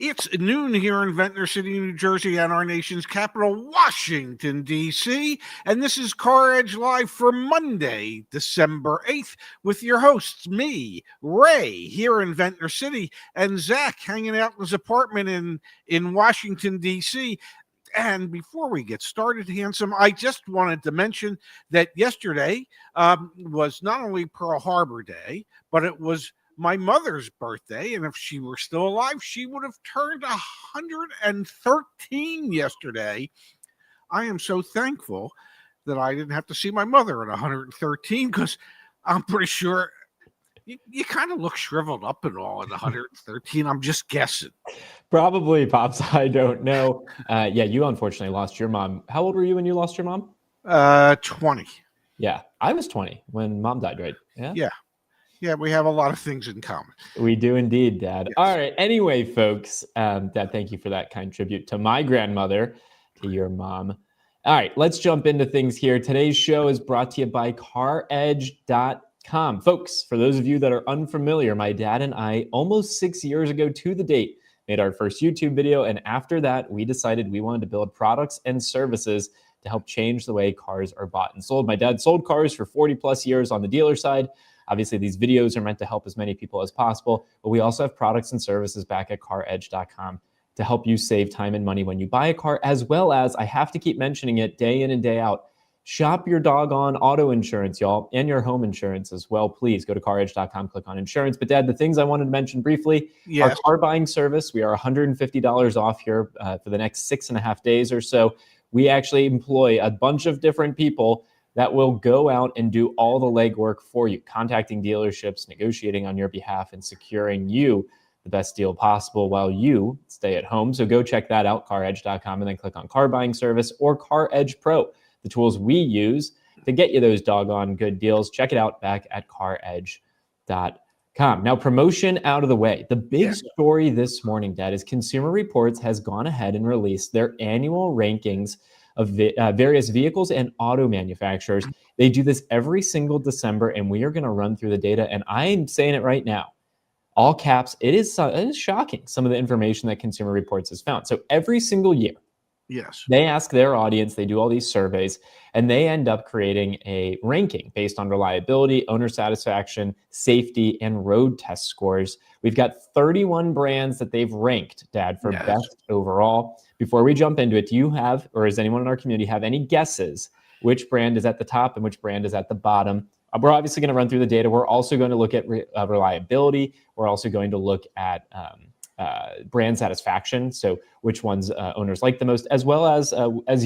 It's noon here in Ventnor City, New Jersey, and our nation's capital, Washington, D.C. And this is CarEdge Live for Monday, December 8th, with your hosts, me, Ray, here in Ventnor City, and Zach hanging out in his apartment in Washington, D.C. And before we get started, Handsome, I just wanted to mention that yesterday was not only Pearl Harbor Day, but it was my mother's birthday, and if she were still alive, she would have turned 113 yesterday. I am so thankful that I didn't have to see my mother at 113, because I'm pretty sure you kind of look shriveled up and all at 113. I'm just guessing. Probably, Pops. I don't know. Yeah, you unfortunately lost your mom. How old were you when you lost your mom? 20. Yeah, I was 20 when Mom died, right? Yeah, we have a lot of things in common. We do indeed, Dad. Yes. All right. Anyway, folks, Dad, thank you for that kind tribute to my grandmother, to your mom. All right, let's jump into things here. Today's show is brought to you by CarEdge.com. Folks, for those of you that are unfamiliar, my dad and I, almost 6 years ago to the date, made our first YouTube video. And after that, we decided we wanted to build products and services to help change the way cars are bought and sold. My dad sold cars for 40 plus years on the dealer side. Obviously, these videos are meant to help as many people as possible, but we also have products and services back at CarEdge.com to help you save time and money when you buy a car, as well as, I have to keep mentioning it day in and day out, shop your doggone auto insurance, y'all, and your home insurance as well. Please go to CarEdge.com, click on insurance. But Dad, the things I wanted to mention briefly, Yes. Our car buying service, we are $150 off here for the next 6.5 days or so. We actually employ a bunch of different people that will go out and do all the legwork for you, contacting dealerships, negotiating on your behalf, and securing you the best deal possible while you stay at home. So go check that out, CarEdge.com, and then click on Car Buying Service or CarEdge Pro, the tools we use to get you those doggone good deals. Check it out back at CarEdge.com. Now, promotion out of the way. The big story this morning, Dad, is Consumer Reports has gone ahead and released their annual rankings of various vehicles and auto manufacturers. They do this every single December, and we are going to run through the data. And I'm saying it right now, all caps, it is shocking, some of the information that Consumer Reports has found. So every single year, Yes, they ask their audience, they do all these surveys, and they end up creating a ranking based on reliability, owner satisfaction, safety, and road test scores. We've got 31 brands that they've ranked, Dad, for best overall. Before we jump into it, do you have, or does anyone in our community have any guesses which brand is at the top and which brand is at the bottom? We're obviously going to run through the data. We're also going to look at reliability. We're also going to look at brand satisfaction, so which ones owners like the most, as well as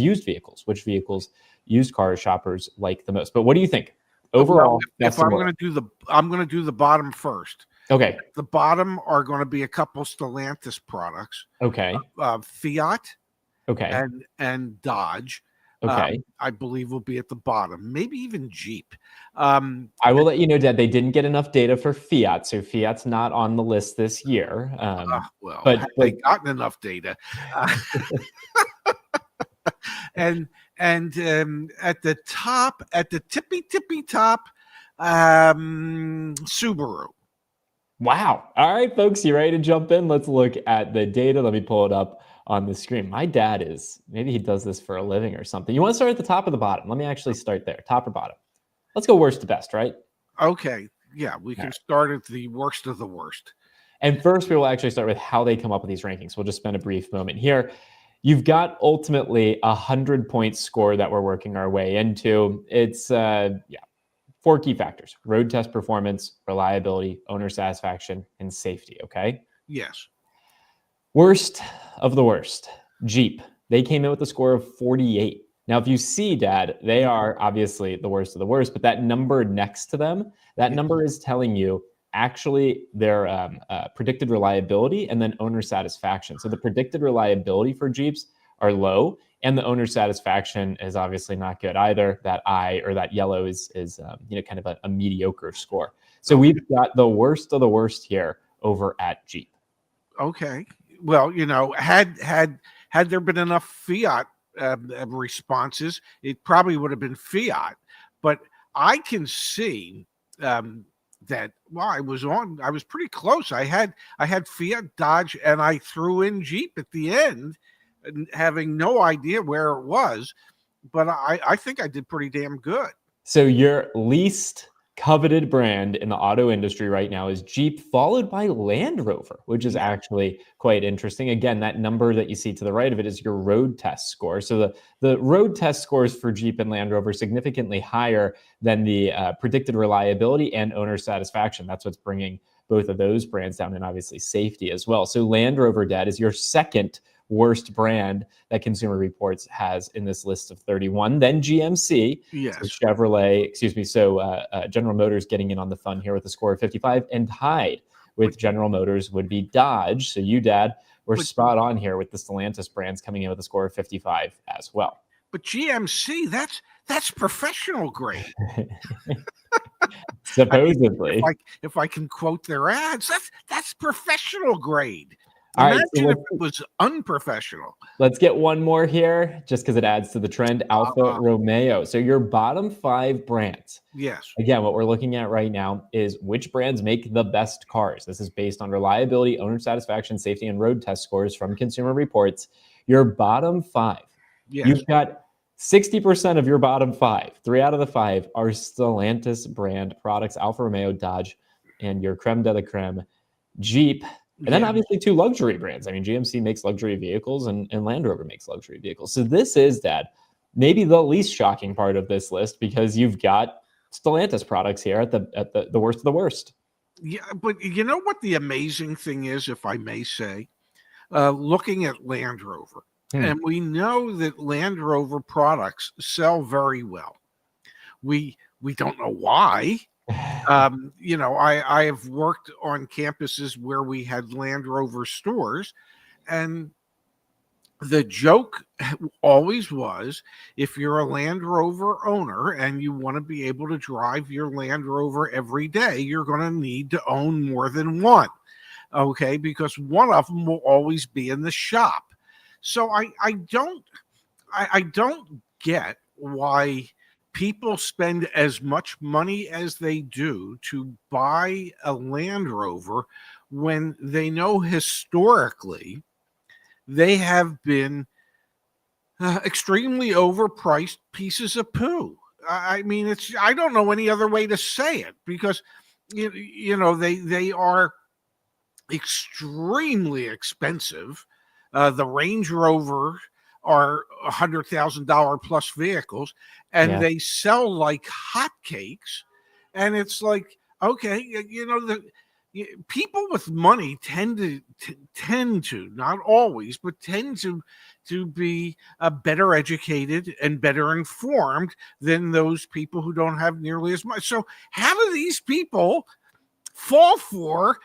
used vehicles, which vehicles used car shoppers like the most. But what do you think overall? Well, if I'm going to do the bottom first. Okay. The bottom are going to be a couple Stellantis products. Okay. Fiat. Okay. And Dodge. Okay. I believe will be at the bottom, maybe even Jeep. I will let you know, Dad, they didn't get enough data for Fiat, so Fiat's not on the list this year. But have they gotten enough data? And at the top, at the tippy top, Subaru. Wow. All right, folks, you ready to jump in? Let's look at the data. Let me pull it up on the screen. My dad maybe he does this for a living or something. You want to start at the top or the bottom? Let me actually start there, top or bottom. Let's go worst to best, right? Okay. Yeah, we can start at the worst of the worst. And first, we will actually start with how they come up with these rankings. We'll just spend a brief moment here. You've got ultimately a 100-point score that we're working our way into. It's, 4 key factors: road test performance, reliability, owner satisfaction, and safety, okay? Yes. Worst of the worst, Jeep. They came in with a score of 48. Now, if you see, Dad, they are obviously the worst of the worst, but that number next to them, that number is telling you actually their predicted reliability and then owner satisfaction. So the predicted reliability for Jeeps are low, and the owner satisfaction is obviously not good either. That I or that yellow is kind of a mediocre score. So we've got the worst of the worst here over at Jeep. Okay. Well, had there been enough Fiat responses, it probably would have been Fiat. But I can see that, well, I was pretty close. I had Fiat, Dodge, and I threw in Jeep at the end, having no idea where it was, but I think I did pretty damn good. So your least coveted brand in the auto industry right now is Jeep, followed by Land Rover, which is actually quite interesting. Again, that number that you see to the right of it is your road test score. So the road test scores for Jeep and Land Rover are significantly higher than the predicted reliability and owner satisfaction. That's what's bringing both of those brands down, and obviously safety as well. So Land Rover, Dad, is your second worst brand that Consumer Reports has in this list of 31. Then GMC, Yes. so Chevrolet, excuse me. So General Motors getting in on the fun here with a score of 55, and tied with General Motors would be Dodge. So you, Dad, were spot on here with the Stellantis brands coming in with a score of 55 as well. But GMC, that's professional grade. Supposedly. I mean, if I can quote their ads, that's professional grade. All right, Imagine if it was unprofessional. Let's get one more here, just because it adds to the trend. Alfa Romeo. So your bottom 5 brands. Yes. Again, what we're looking at right now is which brands make the best cars. This is based on reliability, owner satisfaction, safety, and road test scores from Consumer Reports. Your bottom 5. Yes. You've got 60% of your bottom 5. 3 out of the 5 are Stellantis brand products, Alfa Romeo, Dodge, and your creme de la creme, Jeep. And then obviously 2 luxury brands. I mean, GMC makes luxury vehicles and Land Rover makes luxury vehicles. So this is, Dad, maybe the least shocking part of this list, because you've got Stellantis products here at the worst of the worst. Yeah, but you know what the amazing thing is, if I may say, looking at Land Rover, and we know that Land Rover products sell very well. We don't know why. You know, I have worked on campuses where we had Land Rover stores, and the joke always was, if you're a Land Rover owner and you want to be able to drive your Land Rover every day, you're going to need to own more than one, okay? Because one of them will always be in the shop. So I don't get why people spend as much money as they do to buy a Land Rover when they know historically they have been extremely overpriced pieces of poo. I mean, I don't know any other way to say it, because you know they are extremely expensive. The Range Rover are $100,000 plus vehicles, and they sell like hotcakes. And it's like, okay, you know, people with money tend to, not always, but tend to be better educated and better informed than those people who don't have nearly as much. So how do these people fall for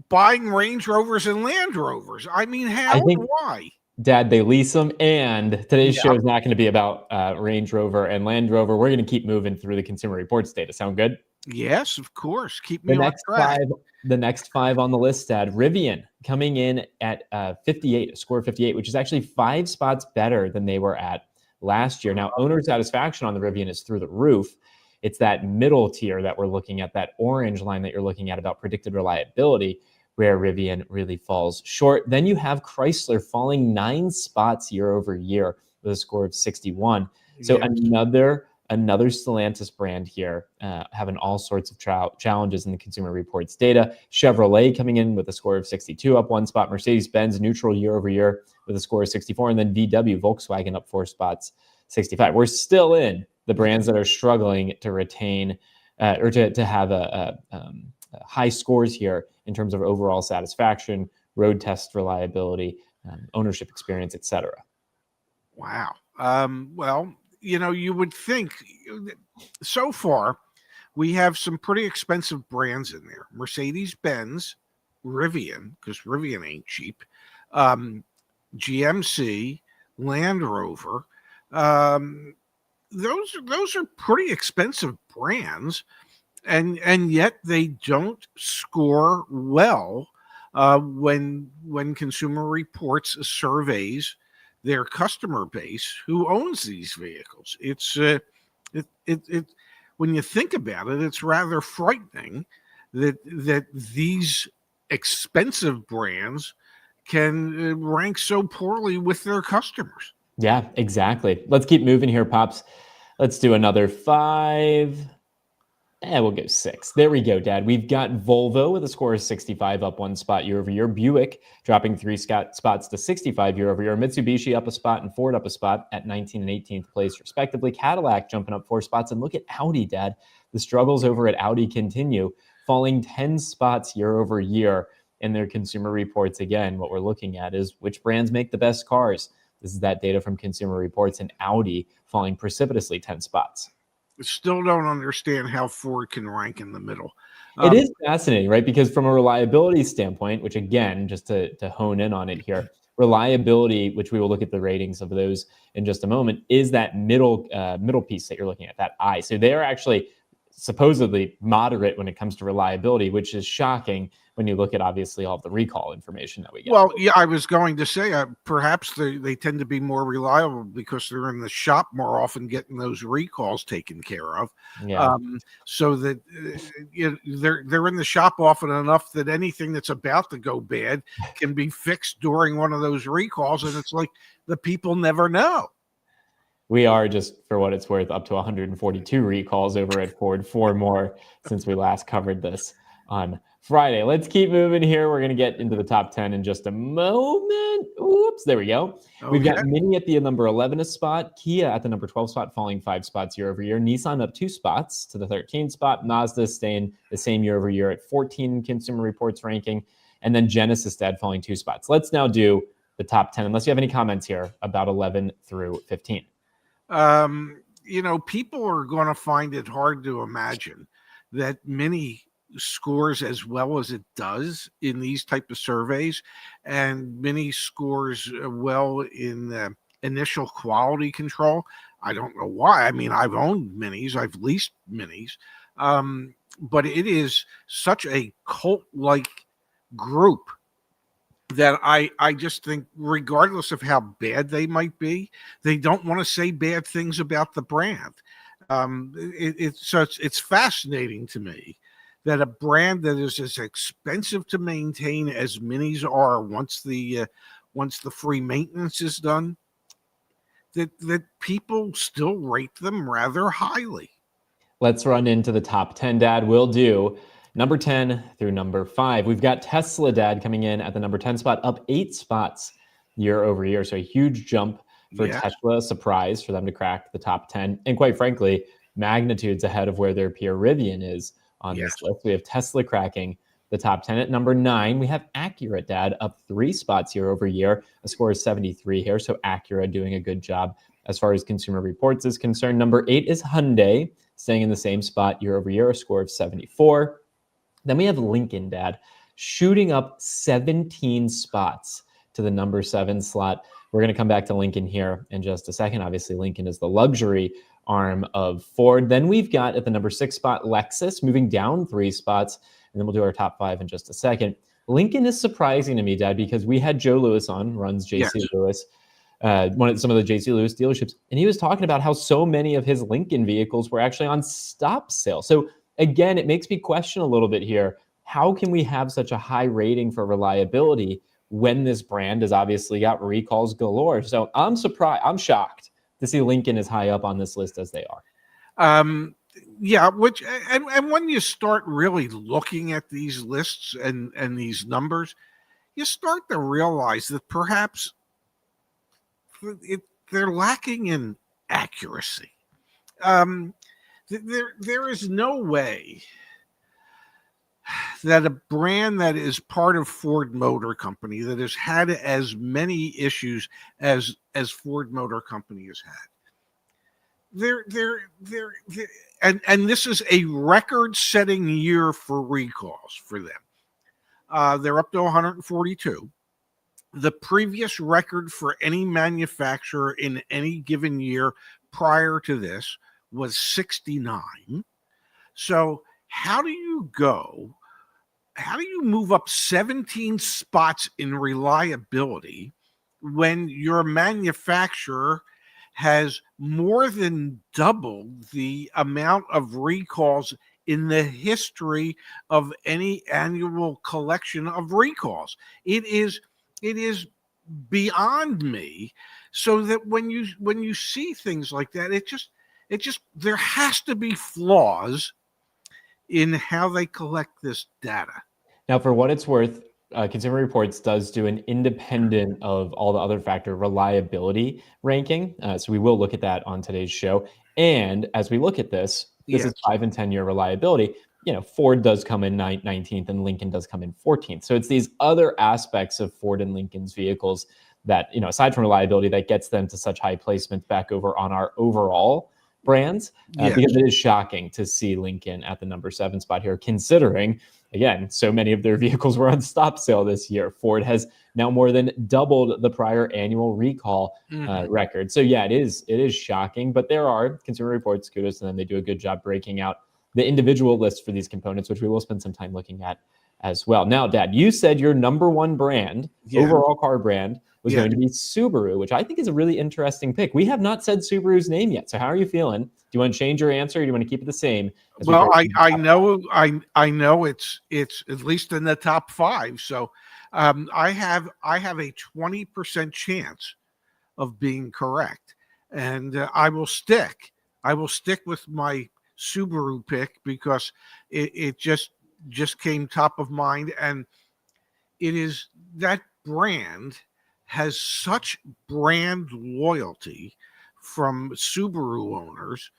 buying Range Rovers and Land Rovers? I mean, how and why? Dad, they lease them, and today's show is not going to be about Range Rover and Land Rover. We're going to keep moving through the Consumer Reports data. Sound good? Yes, of course. Keep me on track. The next 5 on the list, Dad. Rivian coming in at 58, a score of 58, which is actually 5 spots better than they were at last year. Now, owner satisfaction on the Rivian is through the roof. It's that middle tier that we're looking at, that orange line that you're looking at about predicted reliability, where Rivian really falls short. Then you have Chrysler falling 9 spots year over year with a score of 61. So another Stellantis brand here having all sorts of challenges in the Consumer Reports data. Chevrolet coming in with a score of 62, up 1 spot. Mercedes-Benz neutral year over year with a score of 64. And then VW, Volkswagen up 4 spots, 65. We're still in the brands that are struggling to retain or to have high scores here in terms of overall satisfaction, road test reliability, ownership experience, etc. Wow. Well, you know, you would think so far we have some pretty expensive brands in there. Mercedes-Benz, Rivian, because Rivian ain't cheap, GMC, Land Rover. Those are pretty expensive brands, and yet they don't score well when Consumer Reports surveys their customer base who owns these vehicles. It's when you think about it, it's rather frightening that these expensive brands can rank so poorly with their customers. Yeah, exactly. Let's keep moving here, Pops. Let's do another 5. We'll go 6. There we go, Dad. We've got Volvo with a score of 65, up 1 spot year over year. Buick dropping 3 spots to 65 year over year. Mitsubishi up a spot and Ford up a spot at 19th and 18th place, respectively. Cadillac jumping up 4 spots. And look at Audi, Dad. The struggles over at Audi continue, falling 10 spots year over year in their consumer reports. Again, what we're looking at is which brands make the best cars. This is that data from Consumer Reports, and Audi falling precipitously 10 spots. Still don't understand how Ford can rank in the middle. It is fascinating, right? Because from a reliability standpoint, which again, just to hone in on it here, reliability, which we will look at the ratings of those in just a moment, is that middle piece that you're looking at, that I. So they are actually supposedly moderate when it comes to reliability, which is shocking when you look at obviously all the recall information that we get. Well, yeah, I was going to say perhaps they tend to be more reliable because they're in the shop more often, getting those recalls taken care of. Yeah. So that they're in the shop often enough that anything that's about to go bad can be fixed during one of those recalls, and it's like the people never know. We are, just for what it's worth, up to 142 recalls over at Ford, 4 more since we last covered this on Friday. Let's keep moving here. We're going to get into the top 10 in just a moment. Oops, there we go. Okay. We've got Mini at the number 11 spot, Kia at the number 12 spot, falling 5 spots year over year. Nissan up 2 spots to the 13th spot. Mazda staying the same year over year at 14 Consumer Reports ranking. And then Genesis Dad falling 2 spots. Let's now do the top 10, unless you have any comments here about 11 through 15. People are going to find it hard to imagine that Mini scores as well as it does in these type of surveys, and Mini scores well in initial quality control. I don't know why. I mean, I've owned Minis, I've leased Minis, but it is such a cult-like group that I just think, regardless of how bad they might be, they don't want to say bad things about the brand. It's fascinating to me that a brand that is as expensive to maintain as Minis are, once the free maintenance is done, that people still rate them rather highly. Let's run into the top 10, Dad. We'll do number 10 through number 5. We've got Tesla, Dad, coming in at the number 10 spot, up 8 spots year over year. So a huge jump for Tesla, a surprise for them to crack the top 10. And quite frankly, magnitudes ahead of where their peer Rivian is on this list. We have Tesla cracking the top 10. At number 9, we have Acura, Dad, up 3 spots year over year. A score is 73 here. So Acura doing a good job as far as Consumer Reports is concerned. Number 8 is Hyundai, staying in the same spot year over year, a score of 74. Then we have Lincoln, Dad, shooting up 17 spots to the number 7 slot. We're going to come back to Lincoln here in just a second. Obviously, Lincoln is the luxury arm of Ford. Then we've got at the number 6 spot, Lexus, moving down 3 spots. And then we'll do our top 5 in just a second. Lincoln is surprising to me, Dad, because we had Joe Lewis on, runs J.C. Lewis, some of the J.C. Lewis dealerships. And he was talking about how so many of his Lincoln vehicles were actually on stop sale. So again, it makes me question a little bit here. How can we have such a high rating for reliability when this brand has obviously got recalls galore? So I'm surprised. I'm shocked to see Lincoln as high up on this list as they are. Which and when you start really looking at these lists and these numbers, you start to realize that perhaps they're lacking in accuracy. There is no way that a brand that is part of Ford Motor Company, that has had as many issues as Ford Motor Company has had, and this is a record-setting year for recalls for them. They're up to 142. The previous record for any manufacturer in any given year prior to this was 69. So how do you move up 17 spots in reliability when your manufacturer has more than doubled the amount of recalls in the history of any annual collection of recalls. It is beyond me. So that when you see things like that, it just there has to be flaws in how they collect this data. Now, for what it's worth, Consumer Reports does do an independent of all the other factor reliability ranking. So we will look at that on today's show. And as we look at this Yes. is 5 and 10-year reliability. Ford does come in 19th and Lincoln does come in 14th. So it's these other aspects of Ford and Lincoln's vehicles that, aside from reliability, that gets them to such high placement back over on our overall brands, Yes. because it is shocking to see Lincoln at the number 7 spot here, considering, again, so many of their vehicles were on stop sale this year. Ford has now more than doubled the prior annual recall record. So yeah, it is shocking, but there are Consumer Reports, kudos to them. They do a good job breaking out the individual lists for these components, which we will spend some time looking at as well. Now, Dad, you said your number one brand, overall car brand, was going to be Subaru, which I think is a really interesting pick. We have not said Subaru's name yet. So how are you feeling? Do you want to change your answer, or do you want to keep it the same? Well, I know it's at least in the top 5. So I have a 20% chance of being correct, and I will stick with my Subaru pick because it just came top of mind, and it is that brand has such brand loyalty from Subaru owners,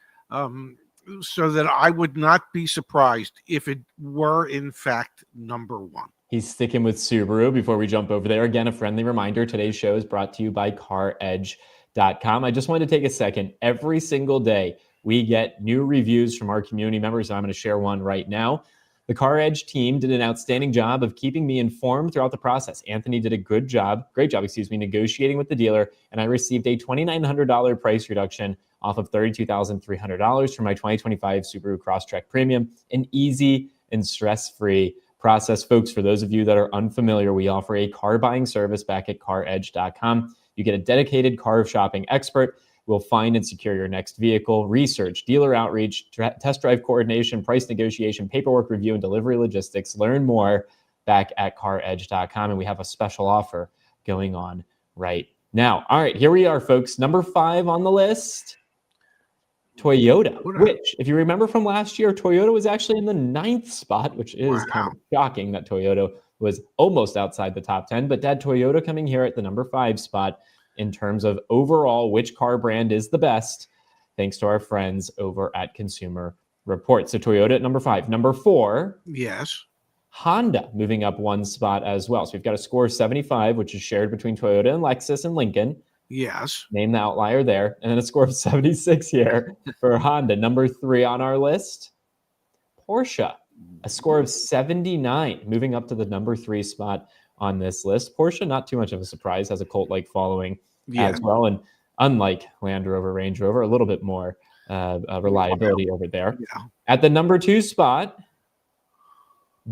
so that I would not be surprised if it were in fact number 1. He's sticking with Subaru. Before we jump over there, again, a friendly reminder, today's show is brought to you by CarEdge.com. I just wanted to take a second. Every single day, we get new reviews from our community members. I'm going to share one right now. The CarEdge team did an outstanding job of keeping me informed throughout the process. Anthony did a great job, negotiating with the dealer, and I received a $2,900 price reduction off of $32,300 for my 2025 Subaru Crosstrek Premium. An easy and stress-free process. Folks, for those of you that are unfamiliar, we offer a car buying service back at CarEdge.com. You get a dedicated car shopping expert. We'll find and secure your next vehicle, research, dealer outreach, test drive coordination, price negotiation, paperwork review, and delivery logistics. Learn more back at CarEdge.com. And we have a special offer going on right now. All right, here we are, folks. Number 5 on the list, Toyota, which, if you remember from last year, Toyota was actually in the 9th spot, which is kind of shocking that Toyota was almost outside the top 10. But Dad, Toyota coming here at the number 5 spot in terms of overall which car brand is the best, thanks to our friends over at Consumer Reports. So Toyota at number 5. Number 4. Yes. Honda moving up 1 spot as well. So we've got a score of 75, which is shared between Toyota and Lexus and Lincoln. Yes. Name the outlier there. And then a score of 76 here for Honda. Number 3 on our list, Porsche. A score of 79, moving up to the number 3 spot on this list. Porsche, not too much of a surprise, has a cult-like following as well. And unlike Land Rover, Range Rover, a little bit more reliability over there. Yeah. At the number 2 spot,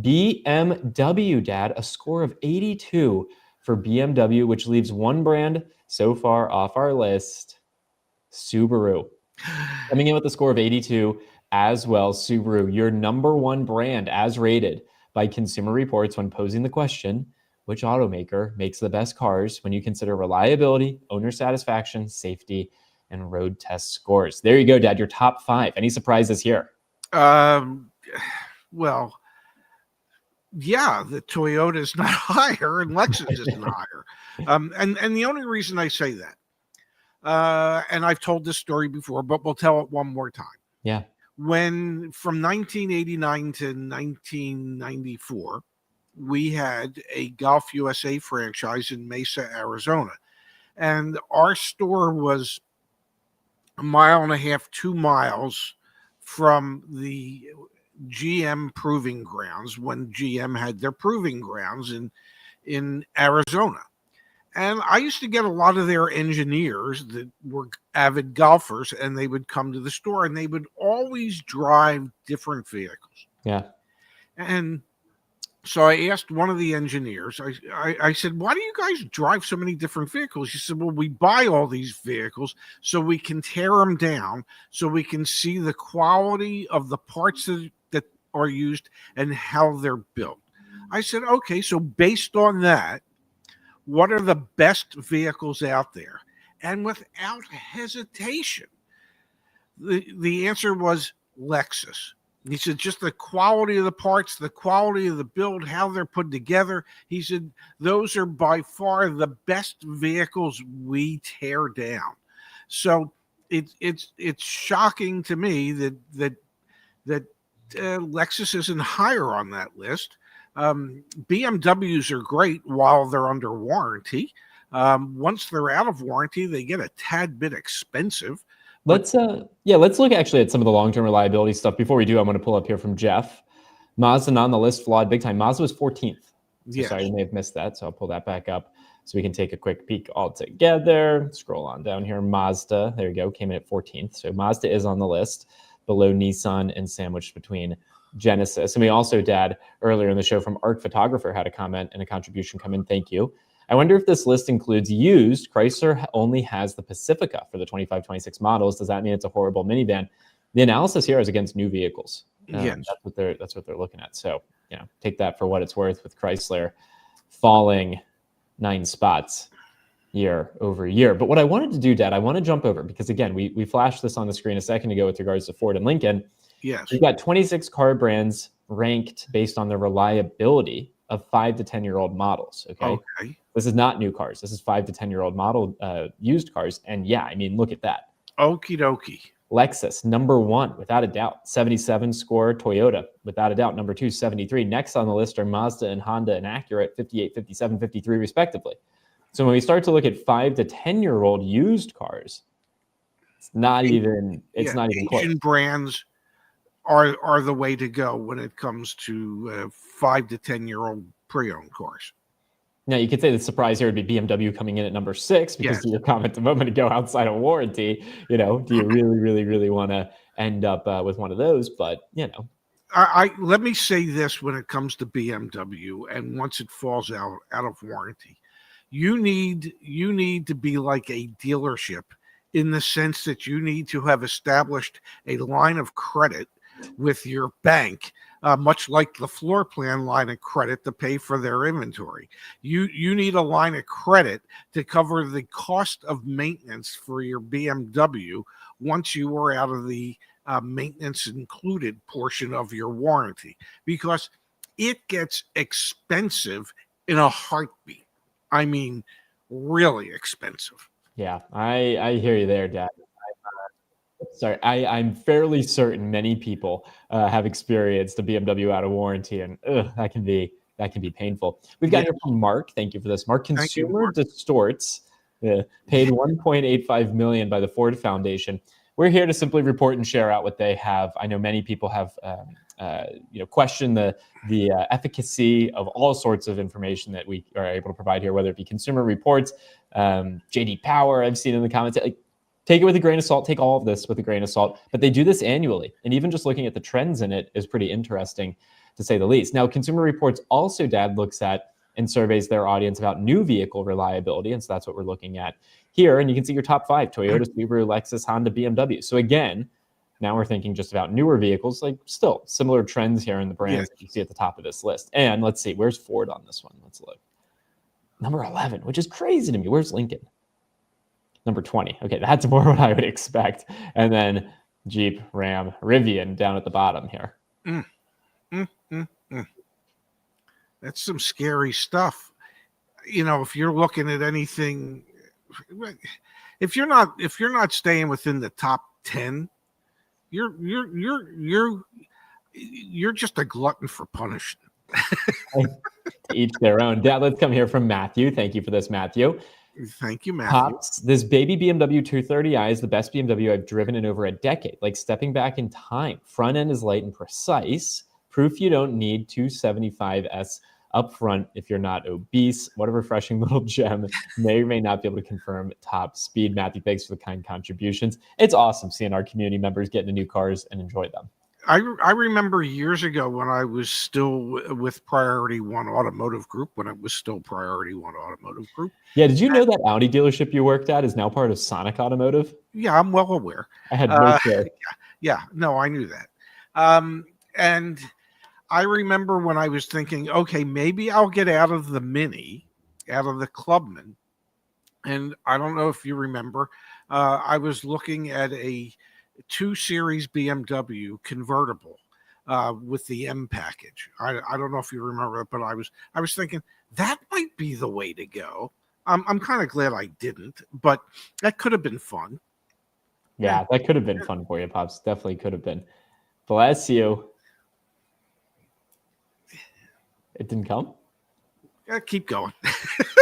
BMW, Dad, a score of 82 for BMW, which leaves one brand so far off our list, Subaru. Coming in with a score of 82 as well, Subaru, your number 1 brand as rated by Consumer Reports when posing the question, which automaker makes the best cars when you consider reliability, owner satisfaction, safety, and road test scores? There you go, Dad, your top 5. Any surprises here? Well, yeah, the Toyota is not higher and Lexus isn't higher. And the only reason I say that, and I've told this story before, but we'll tell it one more time. Yeah. When from 1989 to 1994, we had a Golf USA franchise in Mesa, Arizona. And our store was a mile and a half, 2 miles from the GM proving grounds when GM had their proving grounds in Arizona. And I used to get a lot of their engineers that were avid golfers, and they would come to the store and they would always drive different vehicles. Yeah. And so I asked one of the engineers, I said, why do you guys drive so many different vehicles? He said, well, we buy all these vehicles so we can tear them down, so we can see the quality of the parts that are used and how they're built. I said, okay, so based on that, what are the best vehicles out there? And without hesitation, the answer was Lexus. He said, just the quality of the parts, the quality of the build, how they're put together. He said, those are by far the best vehicles we tear down. So it's shocking to me that Lexus isn't higher on that list. BMWs are great while they're under warranty. Once they're out of warranty, they get a tad bit expensive. Let's look actually at some of the long-term reliability stuff. Before we do, I'm going to pull up here from Jeff. Mazda not on the list, flawed big time. Mazda was 14th. So Yes. Sorry, you may have missed that. So I'll pull that back up so we can take a quick peek all together. Scroll on down here. Mazda, there you go, came in at 14th. So Mazda is on the list, below Nissan and sandwiched between Genesis. And we also, Dad, earlier in the show from Art Photographer had a comment and a contribution come in. Thank you. I wonder if this list includes used. Chrysler only has the Pacifica for the 25-26 models. Does that mean it's a horrible minivan? The analysis here is against new vehicles. Yes. That's what they're looking at. So, take that for what it's worth, with Chrysler falling 9 spots year over year. But what I wanted to do, Dad, I want to jump over, because again, we flashed this on the screen a second ago with regards to Ford and Lincoln. Yes. We've got 26 car brands ranked based on the reliability of 5 to 10-year-old models. Okay. This is not new cars. This is 5 to 10-year-old model used cars. And yeah, I mean, look at that. Okie dokie. Lexus, number 1, without a doubt. 77 score. Toyota, without a doubt. Number 2, 73. Next on the list are Mazda and Honda and Acura at 58, 57, 53, respectively. So when we start to look at 5 to 10-year-old used cars, it's not even close. Asian brands are the way to go when it comes to 5 to 10-year-old pre-owned cars. Now, you could say the surprise here would be BMW coming in at number 6, because to your comment a moment ago, outside of warranty, do you really, really, really want to end up with one of those? But, I let me say this when it comes to BMW, and once it falls out of warranty, you need to be like a dealership, in the sense that you need to have established a line of credit with your bank, much like the floor plan line of credit to pay for their inventory. You need a line of credit to cover the cost of maintenance for your BMW once you are out of the maintenance included portion of your warranty, because it gets expensive in a heartbeat. I mean, really expensive. Yeah, I hear you there, Dad. Sorry, I'm fairly certain many people have experienced a BMW out of warranty, and that can be painful. We've got here from Mark. Thank you for this, Mark. Consumer Distorts paid $1.85 million by the Ford Foundation. We're here to simply report and share out what they have. I know many people have questioned the efficacy of all sorts of information that we are able to provide here, whether it be Consumer Reports, JD Power. I've seen in the comments. Take it with a grain of salt. Take all of this with a grain of salt. But they do this annually. And even just looking at the trends in it is pretty interesting, to say the least. Now, Consumer Reports also, Dad, looks at and surveys their audience about new vehicle reliability. And so that's what we're looking at here. And you can see your top 5: Toyota, Subaru, Lexus, Honda, BMW. So again, now we're thinking just about newer vehicles, like still similar trends here in the brands that you see at the top of this list. And let's see, where's Ford on this one? Let's look. Number 11, which is crazy to me. Where's Lincoln? Number 20. Okay, that's more what I would expect. And then Jeep, Ram, Rivian down at the bottom here. That's some scary stuff. If you're looking at anything, if you're not staying within the top 10, you're just a glutton for punishment. To each their own. Dad, let's come here from Matthew. Thank you for this, Matthew. Thank you, Matthew. Pops, this baby BMW 230i is the best BMW I've driven in over a decade. Like stepping back in time. Front end is light and precise. Proof you don't need 275S up front if you're not obese. What a refreshing little gem. May or may not be able to confirm top speed. Matthew, thanks for the kind contributions. It's awesome seeing our community members get into new cars and enjoy them. I remember years ago when I was still with Priority One Automotive Group, when it was still Priority One Automotive Group. Yeah, did you know that Audi dealership you worked at is now part of Sonic Automotive? Yeah, I'm well aware. I had no clue. Yeah, no, I knew that. And I remember when I was thinking, okay, maybe I'll get out of the Mini, out of the Clubman. And I don't know if you remember, I was looking at a 2 Series BMW convertible with the M package. I don't know if you remember it, but I was thinking that might be the way to go. I'm kind of glad I didn't, but that could have been fun. Yeah, that could have been fun for you, Pops. Definitely could have been. Bless you. It didn't come? Keep going.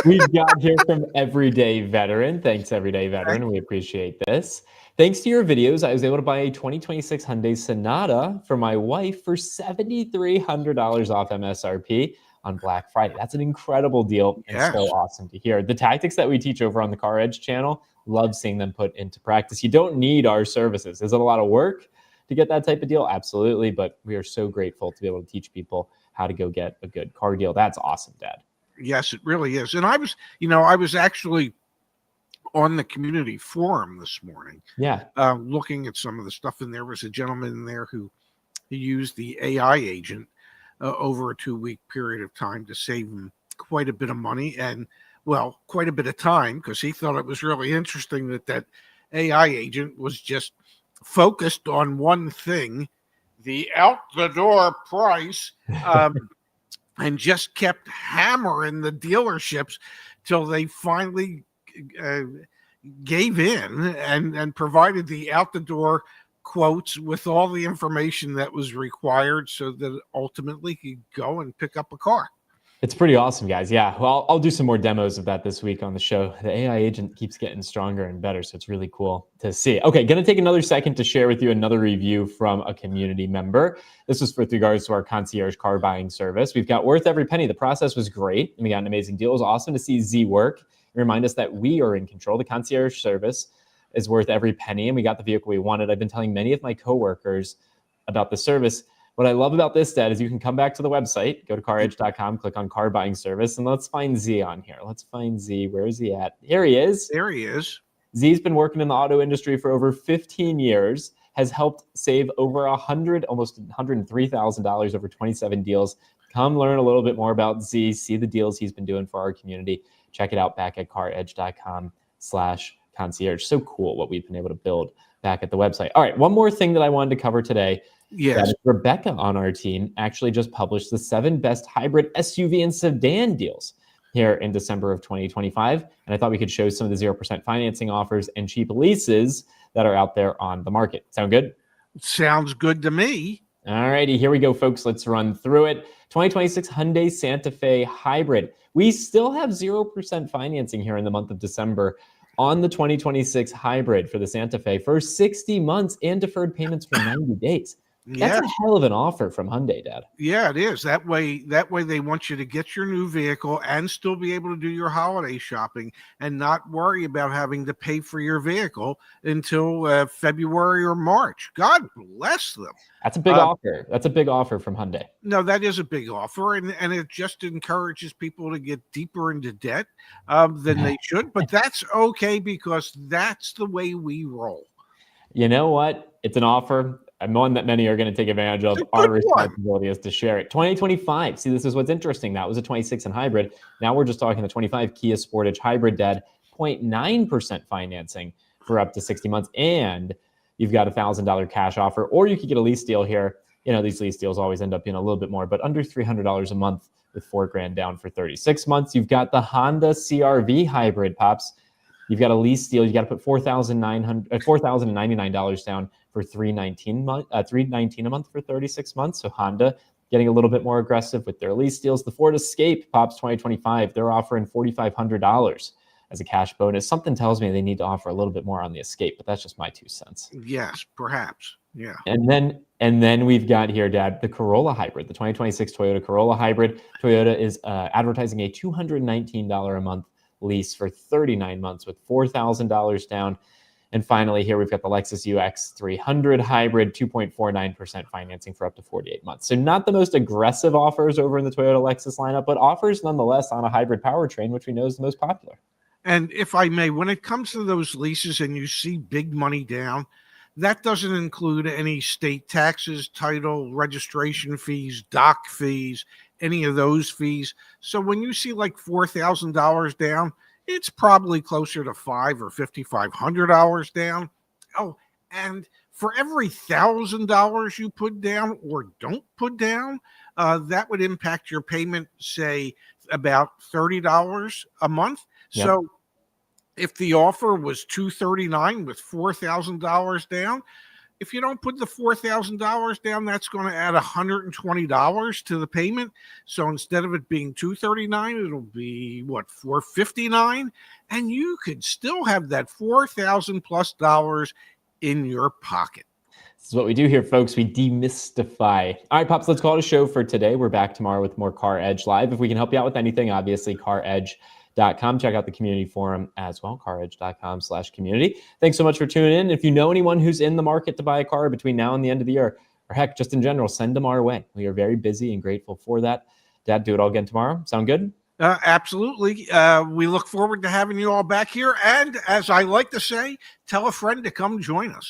We've got here from Everyday Veteran. Thanks, Everyday Veteran. We appreciate this. Thanks to your videos, I was able to buy a 2026 Hyundai Sonata for my wife for $7,300 off MSRP on Black Friday. That's an incredible deal and Yes. so awesome to hear. The tactics that we teach over on the CarEdge channel, love seeing them put into practice. You don't need our services. Is it a lot of work to get that type of deal? Absolutely. But we are so grateful to be able to teach people how to go get a good car deal. That's awesome, Dad. Yes, it really is. And I was actually on the community forum this morning, looking at some of the stuff, and there was a gentleman in there who used the AI agent over a 2-week period of time to save him quite a bit of money and, well, quite a bit of time, because he thought it was really interesting that AI agent was just focused on one thing, the out the door price. And just kept hammering the dealerships till they finally gave in and provided the out the door quotes with all the information that was required so that ultimately he could go and pick up a car. It's pretty awesome, guys. Yeah, well, I'll do some more demos of that this week on the show. The AI agent keeps getting stronger and better, so it's really cool to see. Okay, going to take another second to share with you another review from a community member. This was with regards to our concierge car buying service. We've got worth every penny. The process was great, and we got an amazing deal. It was awesome to see Z work and remind us that we are in control. The concierge service is worth every penny, and we got the vehicle we wanted. I've been telling many of my coworkers about the service. What I love about this, Dad, is you can come back to the website, go to caredge.com, click on car buying service, and let's find Z on here. Let's find Z. Where is he at? Here he is. There he is. Z's been working in the auto industry for over 15 years, has helped save over almost $103,000 over 27 deals. Come learn a little bit more about Z, see the deals he's been doing for our community. Check it out back at caredge.com/concierge. So cool what we've been able to build back at the website. All right, one more thing that I wanted to cover today. Yes. Rebecca on our team actually just published the 7 best hybrid SUV and sedan deals here in December of 2025. And I thought we could show some of the 0% financing offers and cheap leases that are out there on the market. Sound good? Sounds good to me. All righty, here we go, folks. Let's run through it. 2026 Hyundai Santa Fe Hybrid. We still have 0% financing here in the month of December on the 2026 Hybrid for the Santa Fe for 60 months and deferred payments for 90 days. That's a hell of an offer from Hyundai, Dad. Yeah, it is. That way they want you to get your new vehicle and still be able to do your holiday shopping and not worry about having to pay for your vehicle until February or March. God bless them. That's a big offer. That's a big offer from Hyundai. No, that is a big offer, and it just encourages people to get deeper into debt than they should. But that's okay, because that's the way we roll. You know what? It's an offer. I'm one that many are going to take advantage of. Our responsibility is to share it. 2025. See, this is what's interesting. That was a 26 and hybrid. Now we're just talking the 25 Kia Sportage Hybrid, Dad. 0.9% financing for up to 60 months. And you've got $1,000 cash offer, or you could get a lease deal here. You know, these lease deals always end up being a little bit more, but under $300 a month with $4,000 down for 36 months. You've got the Honda CR-V Hybrid, Pops. You've got a lease deal. You got to put $4,099 down for $319 a month for 36 months. So Honda getting a little bit more aggressive with their lease deals. The Ford Escape, Pops 2025, they're offering $4,500 as a cash bonus. Something tells me they need to offer a little bit more on the Escape, but that's just my 2 cents. Yes, perhaps. Yeah. And then we've got here, Dad, the Corolla Hybrid, the 2026 Toyota Corolla Hybrid. Toyota is advertising a $219 a month lease for 39 months with $4,000 down. And finally, here we've got the Lexus UX 300 Hybrid, 2.49% financing for up to 48 months. So not the most aggressive offers over in the Toyota Lexus lineup, but offers nonetheless on a hybrid powertrain, which we know is the most popular. And if I may, when it comes to those leases and you see big money down, That doesn't include any state taxes, title, registration fees, doc fees, any of those fees. So when you see like $4,000 down, it's probably closer to $5 or $5,500 down. Oh, and for every $1,000 you put down or don't put down, that would impact your payment, say, about $30 a month. Yep. So if the offer was $239 with $4,000 down, if you don't put the $4,000 down, that's going to add $120 to the payment. So instead of it being $239, it'll be what, $459, and you could still have that $4,000 plus dollars in your pocket. This is what we do here, folks. We demystify. All right, Pops, let's call it a show for today. We're back tomorrow with more CarEdge Live. If we can help you out with anything, obviously, CarEdge.com. Check out the community forum as well, caredge.com/community. Thanks so much for tuning in. If you know anyone who's in the market to buy a car between now and the end of the year, or heck, just in general, send them our way. We are very busy and grateful for that. Dad, do it all again tomorrow. Sound good? Absolutely. We look forward to having you all back here. And as I like to say, tell a friend to come join us.